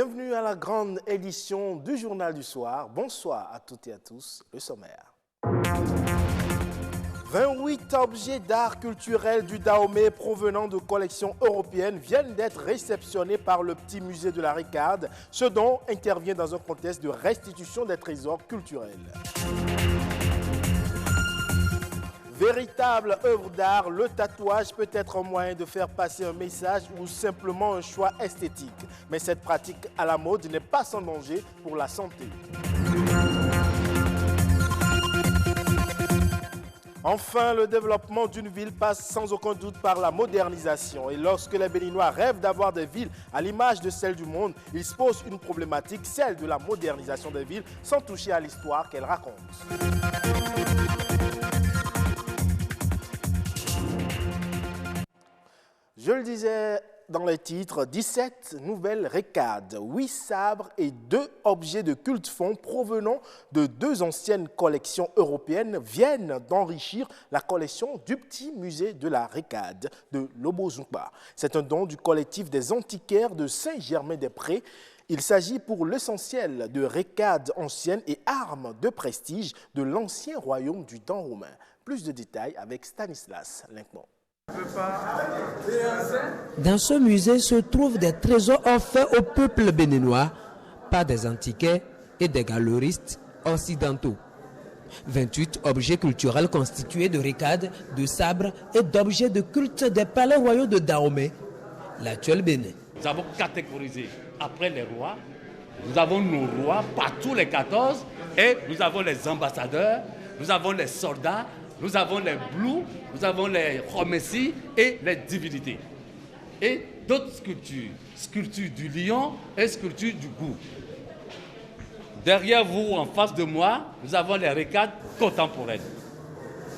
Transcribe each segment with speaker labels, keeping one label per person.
Speaker 1: Bienvenue à la grande édition du Journal du Soir. Bonsoir à toutes et à tous. Le sommaire. 28 objets d'art culturel du Dahomey provenant de collections européennes viennent d'être réceptionnés par le petit musée de la Ricarde, ce dont intervient dans un contexte de restitution des trésors culturels. Véritable œuvre d'art, le tatouage peut être un moyen de faire passer un message ou simplement un choix esthétique. Mais cette pratique à la mode n'est pas sans danger pour la santé. Enfin, le développement d'une ville passe sans aucun doute par la modernisation. Et lorsque les Béninois rêvent d'avoir des villes à l'image de celles du monde, ils se posent une problématique, celle de la modernisation des villes, sans toucher à l'histoire qu'elles racontent. Je le disais dans les titres, 17 nouvelles récades, 8 sabres et 2 objets de culte-fond provenant de 2 anciennes collections européennes viennent d'enrichir la collection du petit musée de la récade de Lobozumba. C'est un don du collectif des antiquaires de Saint-Germain-des-Prés. Il s'agit pour l'essentiel de récades anciennes et armes de prestige de l'ancien royaume du temps romain. Plus de détails avec Stanislas Linkmont.
Speaker 2: Dans ce musée se trouvent des trésors offerts au peuple béninois par des antiquaires et des galeristes occidentaux. 28 objets culturels constitués de récades, de sabres et d'objets de culte des palais royaux de Dahomey, l'actuel Bénin.
Speaker 3: Nous avons catégorisé après les rois, nous avons nos rois, partout les 14, et nous avons les ambassadeurs, nous avons les soldats, nous avons les blouses, nous avons les romessis et les divinités. Et d'autres sculptures, sculptures du lion et sculptures du goût. Derrière vous, en face de moi, nous avons les récades contemporaines.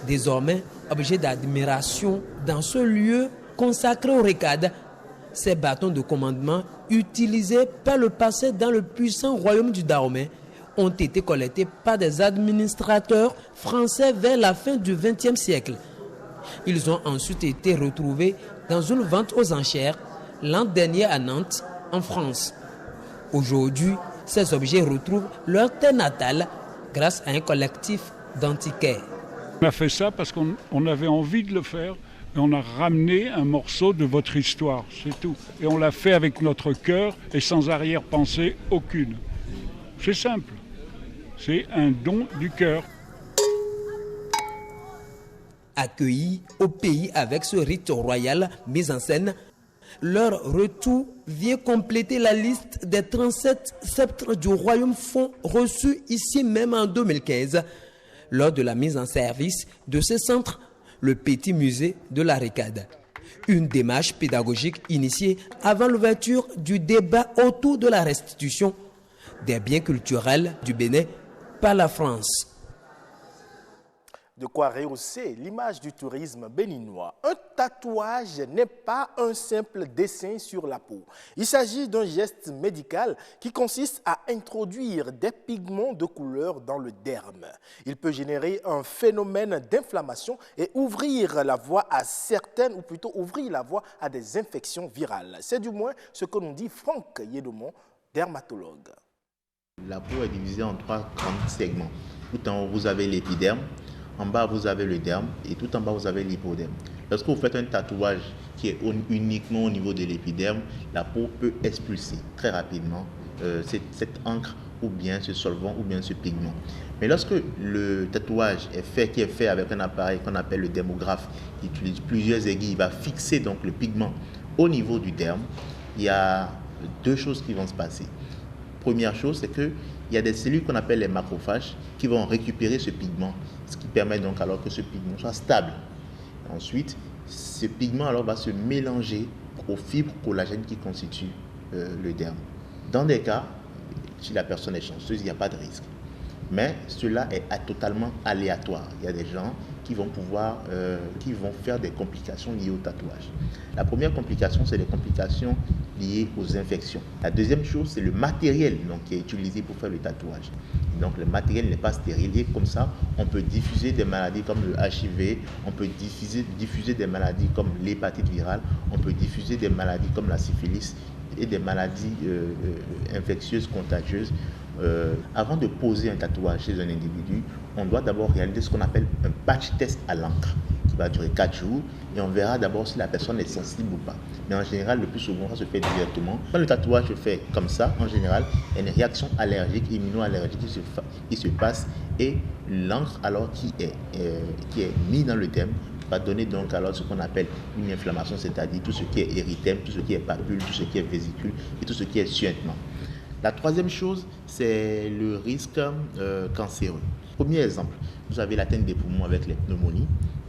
Speaker 2: Désormais, objet d'admiration dans ce lieu consacré aux récades, ces bâtons de commandement utilisés par le passé dans le puissant royaume du Dahomey ont été collectés par des administrateurs français vers la fin du XXe siècle. Ils ont ensuite été retrouvés dans une vente aux enchères l'an dernier à Nantes, en France. Aujourd'hui, ces objets retrouvent leur terre natale grâce à un collectif d'antiquaires.
Speaker 4: On a fait ça parce qu'on avait envie de le faire et on a ramené un morceau de votre histoire, c'est tout. Et on l'a fait avec notre cœur et sans arrière-pensée aucune. C'est simple. C'est un don du cœur.
Speaker 2: Accueillis au pays avec ce rite royal mis en scène, leur retour vient compléter la liste des 37 sceptres du royaume fond reçus ici même en 2015 lors de la mise en service de ce centre, le petit musée de la Récade. Une démarche pédagogique initiée avant l'ouverture du débat autour de la restitution des biens culturels du Bénin par la France.
Speaker 1: De quoi rehausser l'image du tourisme béninois. Un tatouage n'est pas un simple dessin sur la peau. Il s'agit d'un geste médical qui consiste à introduire des pigments de couleur dans le derme. Il peut générer un phénomène d'inflammation et ouvrir la voie à certaines, ou plutôt ouvrir la voie à des infections virales. C'est du moins ce que nous dit Franck Yedomont, dermatologue.
Speaker 5: La peau est divisée en 3 grands segments. Tout en haut, vous avez l'épiderme, en bas, vous avez le derme et tout en bas, vous avez l'hypoderme. Lorsque vous faites un tatouage qui est uniquement au niveau de l'épiderme, la peau peut expulser très rapidement cette encre ou bien ce solvant ou bien ce pigment. Mais lorsque le tatouage qui est fait avec un appareil qu'on appelle le dermographe, qui utilise plusieurs aiguilles, il va fixer donc le pigment au niveau du derme, il y a 2 choses qui vont se passer. Première chose, c'est qu'il y a des cellules qu'on appelle les macrophages qui vont récupérer ce pigment, ce qui permet donc alors que ce pigment soit stable. Ensuite, ce pigment alors va se mélanger aux fibres collagènes qui constituent le derme. Dans des cas, si la personne est chanceuse, il n'y a pas de risque. Mais cela est totalement aléatoire. Il y a des gens qui vont faire des complications liées au tatouage. La première complication, c'est les complications liées aux infections. La deuxième chose, c'est le matériel qui est utilisé pour faire le tatouage. Donc le matériel n'est pas stérile et comme ça, on peut diffuser des maladies comme le HIV, on peut diffuser des maladies comme l'hépatite virale, on peut diffuser des maladies comme la syphilis et des maladies infectieuses, contagieuses. Avant de poser un tatouage chez un individu, on doit d'abord réaliser ce qu'on appelle un patch test à l'encre, qui va durer 4 jours, et on verra d'abord si la personne est sensible ou pas. Mais en général, le plus souvent, ça se fait directement. Quand le tatouage se fait comme ça, en général, il y a une réaction allergique, immuno-allergique qui se passe, et l'encre alors qui est mise dans le derme va donner donc alors ce qu'on appelle une inflammation, c'est-à-dire tout ce qui est érythème, tout ce qui est papule, tout ce qui est vésicule et tout ce qui est suintement. La troisième chose, c'est le risque cancéreux. Premier exemple, vous avez l'atteinte des poumons avec les pneumonies.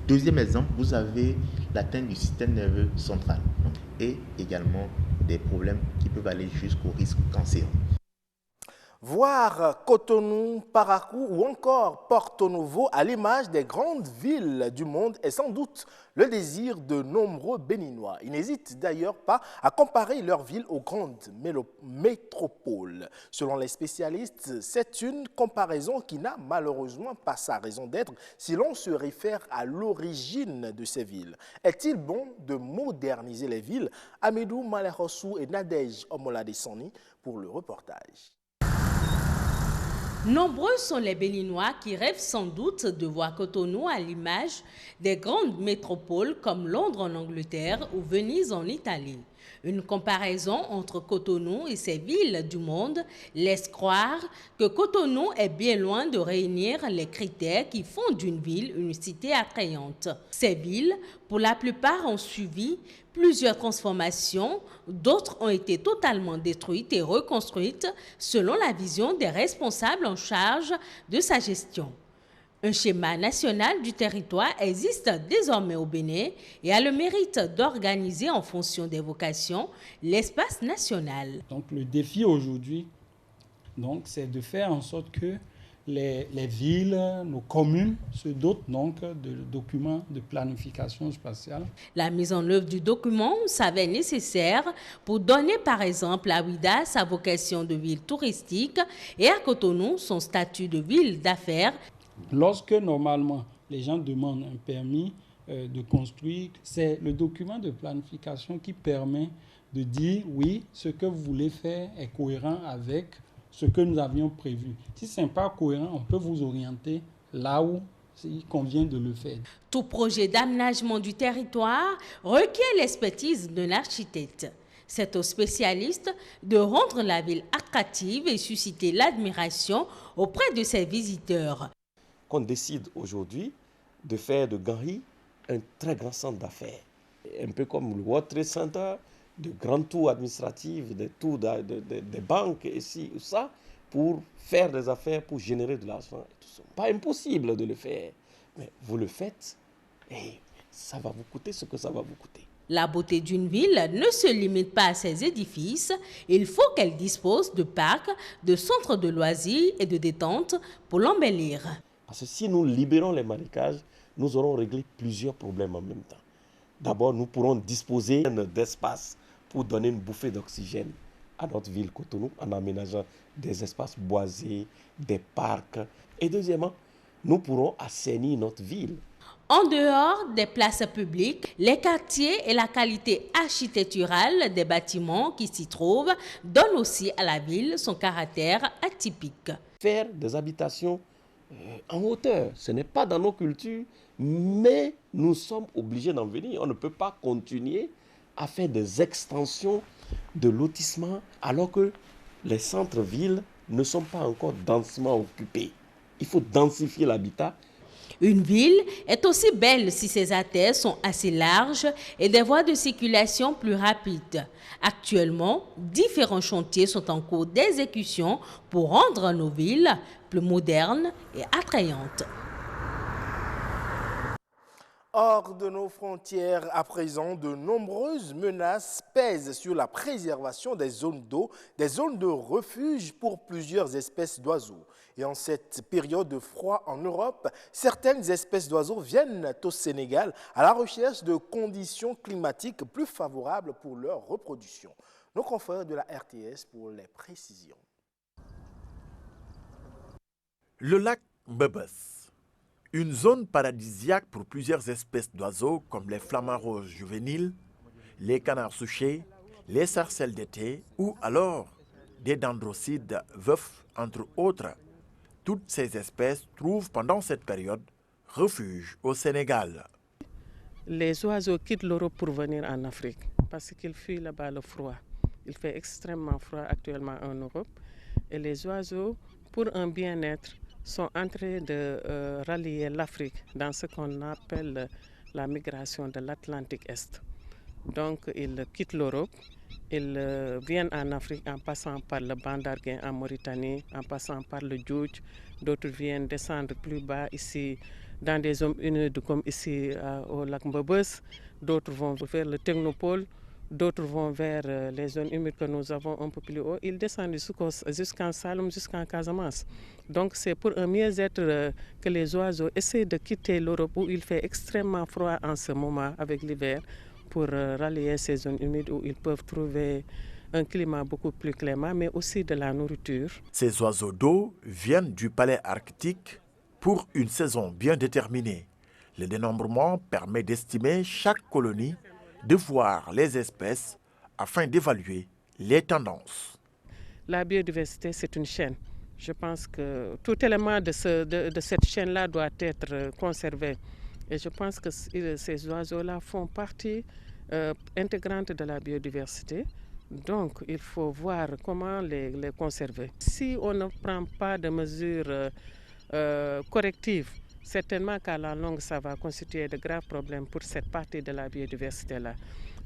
Speaker 5: Deuxième exemple, vous avez l'atteinte du système nerveux central et également des problèmes qui peuvent aller jusqu'au risque cancéreux.
Speaker 1: Voir Cotonou, Parakou ou encore Porto Novo à l'image des grandes villes du monde est sans doute le désir de nombreux Béninois. Ils n'hésitent d'ailleurs pas à comparer leur ville aux grandes métropoles. Selon les spécialistes, c'est une comparaison qui n'a malheureusement pas sa raison d'être si l'on se réfère à l'origine de ces villes. Est-il bon de moderniser les villes? Amidou Malerossou et Nadège Omoladessani pour le reportage.
Speaker 6: Nombreux sont les Béninois qui rêvent sans doute de voir Cotonou à l'image des grandes métropoles comme Londres en Angleterre ou Venise en Italie. Une comparaison entre Cotonou et ces villes du monde laisse croire que Cotonou est bien loin de réunir les critères qui font d'une ville une cité attrayante. Ces villes, pour la plupart, ont suivi plusieurs transformations, d'autres ont été totalement détruites et reconstruites selon la vision des responsables en charge de sa gestion. Un schéma national du territoire existe désormais au Bénin et a le mérite d'organiser en fonction des vocations l'espace national.
Speaker 7: Donc le défi aujourd'hui, c'est de faire en sorte que les villes, nos communes se dotent donc de documents de planification spatiale.
Speaker 6: La mise en œuvre du document s'avère nécessaire pour donner par exemple à Ouidah sa vocation de ville touristique et à Cotonou son statut de ville d'affaires.
Speaker 7: Lorsque normalement les gens demandent un permis de construire, c'est le document de planification qui permet de dire oui, ce que vous voulez faire est cohérent avec ce que nous avions prévu. Si ce n'est pas cohérent, on peut vous orienter là où il convient de le faire.
Speaker 6: Tout projet d'aménagement du territoire requiert l'expertise d'un architecte. C'est aux spécialistes de rendre la ville attractive et susciter l'admiration auprès de ses visiteurs.
Speaker 8: Qu'on décide aujourd'hui de faire de Gary un très grand centre d'affaires. Un peu comme le World Trade Center, de grands tours administratifs, des tours des banques, ici ou ça, pour faire des affaires, pour générer de l'argent. Et tout ça. Pas impossible de le faire, mais vous le faites et ça va vous coûter ce que ça va vous coûter.
Speaker 6: La beauté d'une ville ne se limite pas à ses édifices, il faut qu'elle dispose de parcs, de centres de loisirs et de détente pour l'embellir.
Speaker 8: Parce que si nous libérons les marécages, nous aurons réglé plusieurs problèmes en même temps. D'abord, nous pourrons disposer d'espace pour donner une bouffée d'oxygène à notre ville Cotonou en aménageant des espaces boisés, des parcs. Et deuxièmement, nous pourrons assainir notre ville.
Speaker 6: En dehors des places publiques, les quartiers et la qualité architecturale des bâtiments qui s'y trouvent donnent aussi à la ville son caractère atypique.
Speaker 8: Faire des habitations en hauteur, ce n'est pas dans nos cultures, mais nous sommes obligés d'en venir. On ne peut pas continuer à faire des extensions de lotissement alors que les centres-villes ne sont pas encore densément occupés. Il faut densifier l'habitat.
Speaker 6: Une ville est aussi belle si ses artères sont assez larges et des voies de circulation plus rapides. Actuellement, différents chantiers sont en cours d'exécution pour rendre nos villes plus modernes et attrayantes.
Speaker 1: Hors de nos frontières, à présent, de nombreuses menaces pèsent sur la préservation des zones d'eau, des zones de refuge pour plusieurs espèces d'oiseaux. Et en cette période de froid en Europe, certaines espèces d'oiseaux viennent au Sénégal à la recherche de conditions climatiques plus favorables pour leur reproduction. Nos confrères de la RTS pour les précisions.
Speaker 9: Le lac Mbebes, une zone paradisiaque pour plusieurs espèces d'oiseaux comme les flamants roses juvéniles, les canards souchés, les sarcelles d'été ou alors des dendrocides veufs, entre autres. Toutes ces espèces trouvent pendant cette période refuge au Sénégal.
Speaker 10: Les oiseaux quittent l'Europe pour venir en Afrique parce qu'ils fuient là-bas le froid. Il fait extrêmement froid actuellement en Europe et les oiseaux, pour un bien-être, sont en train de rallier l'Afrique dans ce qu'on appelle la migration de l'Atlantique Est. Donc ils quittent l'Europe, ils viennent en Afrique en passant par le banc d'Arguin en Mauritanie, en passant par le Djoudj. D'autres viennent descendre plus bas ici dans des zones humides comme ici au lac Mbebes. D'autres vont vers le Technopole, d'autres vont vers les zones humides que nous avons un peu plus haut. Ils descendent jusqu'en Saloum, jusqu'en Casamance. Donc c'est pour un mieux-être que les oiseaux essaient de quitter l'Europe où il fait extrêmement froid en ce moment avec l'hiver, pour rallier ces zones humides où ils peuvent trouver un climat beaucoup plus clément, mais aussi de la nourriture.
Speaker 9: Ces oiseaux d'eau viennent du palais arctique pour une saison bien déterminée. Le dénombrement permet d'estimer chaque colonie, de voir les espèces afin d'évaluer les tendances.
Speaker 10: La biodiversité, c'est une chaîne. Je pense que tout élément de cette chaîne-là doit être conservé. Et je pense que ces oiseaux-là font partie intégrante de la biodiversité. Donc, il faut voir comment les conserver. Si on ne prend pas de mesures correctives, certainement qu'à la longue, ça va constituer de graves problèmes pour cette partie de la biodiversité-là.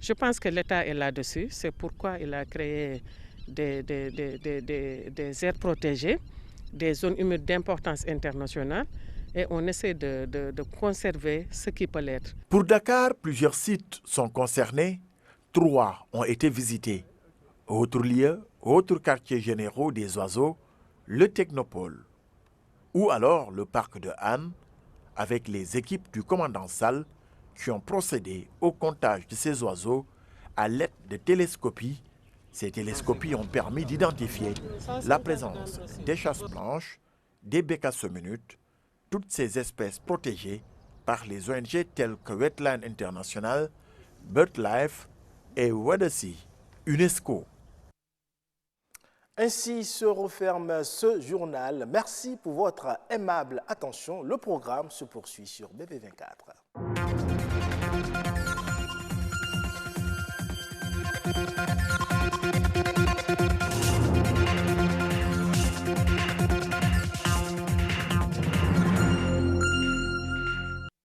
Speaker 10: Je pense que l'État est là-dessus. C'est pourquoi il a créé des aires protégées, des zones humides d'importance internationale, et on essaie de conserver ce qui peut l'être.
Speaker 9: Pour Dakar, plusieurs sites sont concernés. 3 ont été visités. Autres lieux, autres quartiers généraux des oiseaux, le Technopole. Ou alors le parc de Han, avec les équipes du commandant Sall qui ont procédé au comptage de ces oiseaux à l'aide de télescopies. Ces télescopies ont permis d'identifier la présence des chasses blanches, des bécasses minutes, toutes ces espèces protégées par les ONG telles que Wetland International, BirdLife et Wadassi, UNESCO.
Speaker 1: Ainsi se referme ce journal. Merci pour votre aimable attention. Le programme se poursuit sur BB24.